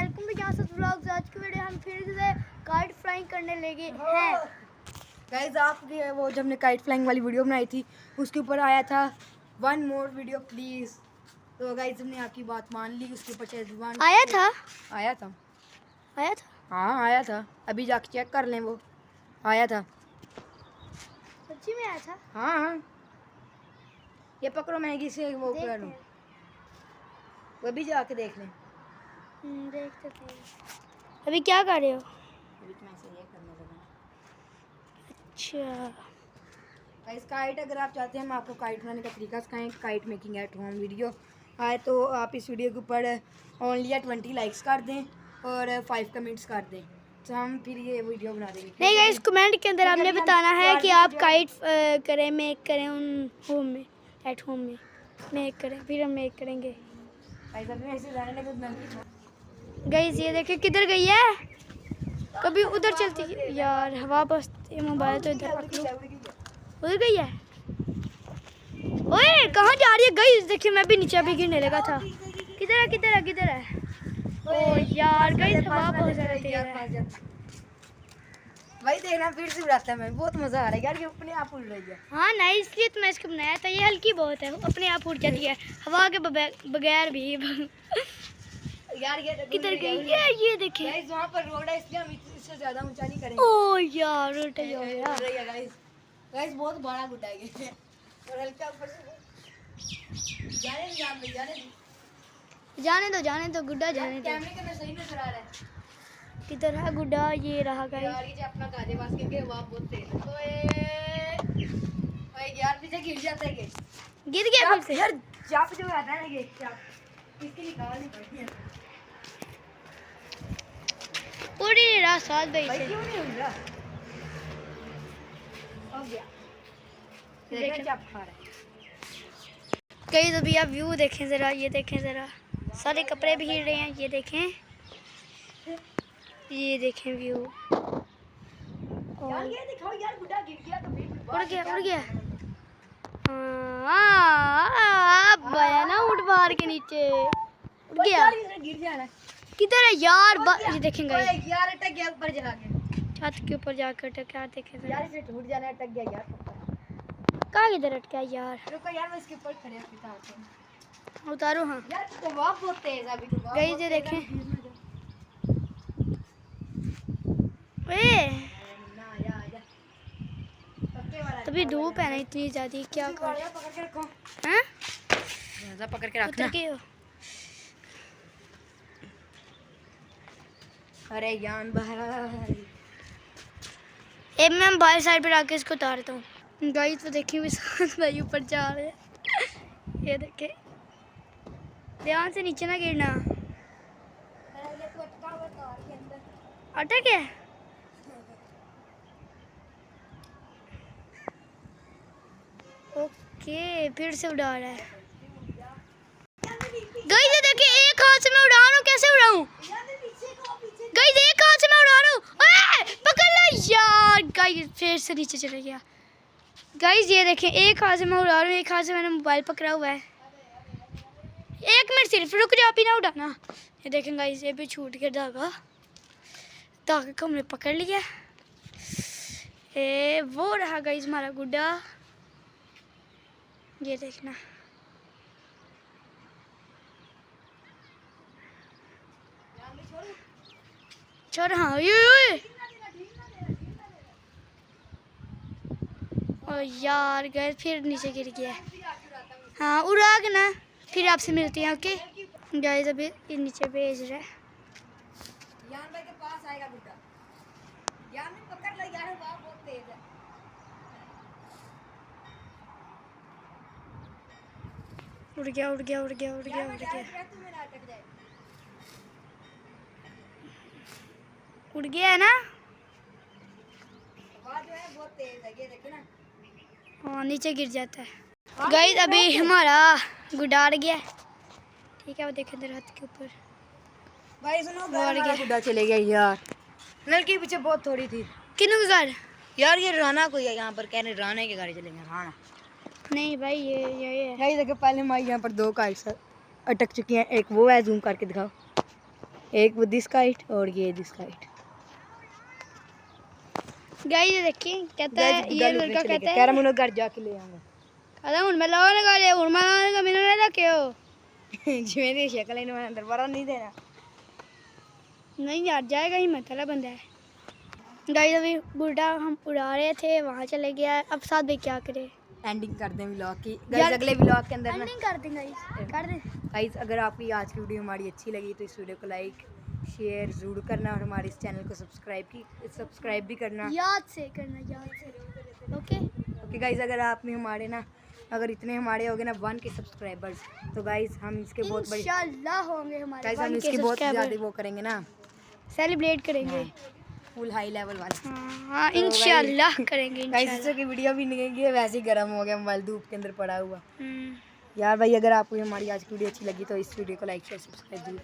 Welcome to यहाँ से vlogs. आज की वीडियो हम फिर से काइट फ्लाइंग करने लगे हैं। गाइस आपने वो जब हमने काइट फ्लाइंग वाली वीडियो बनाई थी उसके ऊपर आया था 1 मोर वीडियो प्लीज। तो गाइस हमने आपकी बात मान ली, उसके ऊपर शेजवान आया था हाँ आया था। अभी जाके चेक कर लें, वो आया था। सच्ची में आया था? हाँ ये पकड़ो, मैगी से वो देखते कर लूँ, हैं। वो भी जाके देख लें। देखते थे। अभी क्या कर रहे हो? अभी तो मैं ऐसे ये करने लगा। अच्छा गाइस काइट अगर आप चाहते हैं हम आपको काइट बनाने का तरीका सिखाएं, kite making at home video आए तो आप इस वीडियो के ऊपर ओनली 20 लाइक्स कर दें और 5 कमेंट्स कर दें, तो हम फिर ये वीडियो बना देंगे। नहीं गाइस, कमेंट के अंदर आपने बताना है कि आप काइट करें, मेक करें उन होम में, एट होम में मेक करें, फिर हम मेक करेंगे। गाइस ये देखिए किधर गई है, कभी उधर चलती है यार, हवा बस मोबाइल तो इधर रख लो। उधर गई है, ओए कहाँ जा रही है? गाइस देखिए मैं भी नीचे अभी गिरने लगा था। किधर है? ओ यार गाइस हवा बहुत ज़्यादा तेज है। भाई देखना फिर से उड़ाता है, मैं बहुत मजा आ रहा है यार, ये अपने आप उड़ रही है। हाँ ना, इसलिए तो मैं इसको बनाया था। ये हल्की बहुत है, अपने आप उड़ जाती है हवा के बगैर भी। यार ये किधर गई ये देखिए। गाइस वहां पर रोड है, इसलिए हम इससे ज्यादा ऊंचा नहीं करेंगे। ओ यार उल्टा ही हो गया। उड़ रही है गाइस, गाइस बहुत बड़ा गुड्डा है ये, और हल्का ऊपर से जाने दो गुड्डा, जाने दो। कैमरे के में सही नजर आ रहा है। किधर है गुड्डा? ये रहा गाइस। यार ये अपना काजे पास के हवा बहुत तेज है। ओए यार पीछे गिर जाता है, गिर गया फिर से। यार चाप जो आता है ना ये चाप, इसकी निकालनी पड़ती है। पूरी रात साथ भाई बैठे। क्यों नहीं उड़ रहा? हो गया, देखिए चाप खा रहा है। कहीं तो भी आप व्यू देखें जरा, ये देखें जरा, सारे कपड़े भी हिल रहे हैं। ये देखें व्यू। यार ये दिखाओ यार, गुड्डा गिर गया तो फिर उड़ गया। अब आया ना उड़ बाहर के नीचे, उड़ गया। यार ये गिर जाना है। किधर है यार? ये देखेंगे ओए यार अटक गया ऊपर जाके, छत के ऊपर जाकर टकरा। देखें जरा, यार इसे टूट जाना है, अटक गया यार पक्का। कहाँ किधर अटका यार? रुको यार मैं इसके ऊपर खड़े होके उतारता हूं। उतारो। हाँ यार हवा बहुत तेज है अभी तो। गई ये देखें। ए अभी धूप है ना इतनी ज्यादा, क्या कर? पकड़ के रखो, हैं? ज्यादा पकड़ के रखना। उतर के हो? अरे यान भाई, एक मैं बाहर साइड पे आके इसको उतारता हूँ। गाइस तो देखिए विशाल भाई ऊपर जा रहे हैं। ये देखे, ध्यान से नीचे ना गिरना। अटक है। ओके फिर से उड़ा रहा है। गाइस ये देखिए, एक हाथ से मैं उड़ा रहा हूँ, कैसे उड़ाऊं? गाइस एक हाथ से मैं उड़ा रहा हूँ, पकड़ लो यार। गाइस फिर से नीचे चला गया। गाइस ये देखें, एक हाथ से मैं उड़ा रहा हूँ, एक हाथ से मैंने मोबाइल पकड़ा हुआ है। 1 मिनट सिर्फ रुक जाओ, भी ना उड़ाना। ये देखें गाइस, ये भी छूट गया धागा को हमने पकड़ लिया। वो रहा गाइस हमारा गुड्डा, ये देखना। छोड़। हाँ ये और यार गए फिर नीचे गिर गया। हाँ उड़ा के ना, फिर आपसे मिलती हैं। ओके गाइस अभी ये नीचे भेज रहा है। यान भाई के पास आएगा गुड्डा, यान में पकड़ लो यार, हवा बहुत तेज है। उड़ गया। तू मेरा अटक जाए। उड़ गया है ना? हवा जो है बहुत तेज है, ये देखो ना। हाँ नीचे गिर जाता है। गाइस अभी हमारा गुड्डा अड़ गया। ठीक है वो देखें इधर हाथ के ऊपर। भाई सुनो, हमारा गुड्डा चले गया यार, नल के पीछे बहुत थोड़ी थी। किन्नू के घर? यार ये राना कोई है यहाँ पर, कह रहे राना के गाड़ी चलेंगे। राना नहीं भाई ये है। यही देखो, पहले हमारी यहाँ पर 2 काइट्स अटक चुकी हैं, एक वो है, जूम करके दिखाओ। एक वो दिस काइट और ये दिस काइट। गाइस ये देखिए कहता है ये लड़का कहता कह है रहा मैं घर जाके ले आऊंगा। कहता हूं मैं लाने का ले हूं मैं लाने का मैंने नहीं रखियो जिवें दी शक्ल है इन्होंने अंदर बाहर नहीं देना। नहीं यार जाएगा ही मतलब बंदा है। गाइस अभी बुढ़ा हम उड़ा रहे थे वहाँ चले गया अब साथ में क्या करें। एंडिंग कर दें व्लॉग की गाइस अगले व्लॉग के अंदर ना एंडिंग कर दें गाइस कर दें। गाइस अगर आपकी आज की वीडियो हमारी अच्छी लगी तो इस वीडियो को लाइक शेयर जरूर करना और हमारे इस चैनल को सब्सक्राइब भी करना। याद से करना याद से। ओके गाइस अगर आपने हमारे ना अगर इतने हमारे हो गए ना 1 के सब्सक्राइबर्स तो गाइस हम इसके बहुत बड़ी इंशाल्लाह होंगे हमारे गाइस हम इसके बहुत ज़्यादा वो करेंगे ना सेलिब्रेट करेंगे फुल हाई लेवल वाला। हाँ इंशाल्लाह करेंगे गाइस इंशाल्लाह। की वीडियो भी निकलेगी वैसे ही गर्म हो गया मोबाइल धूप के अंदर पड़ा हुआ। यार भाई अगर आपको हमारी आज की वीडियो अच्छी लगी तो इस वीडियो को लाइक शेयर सब्सक्राइब जरूर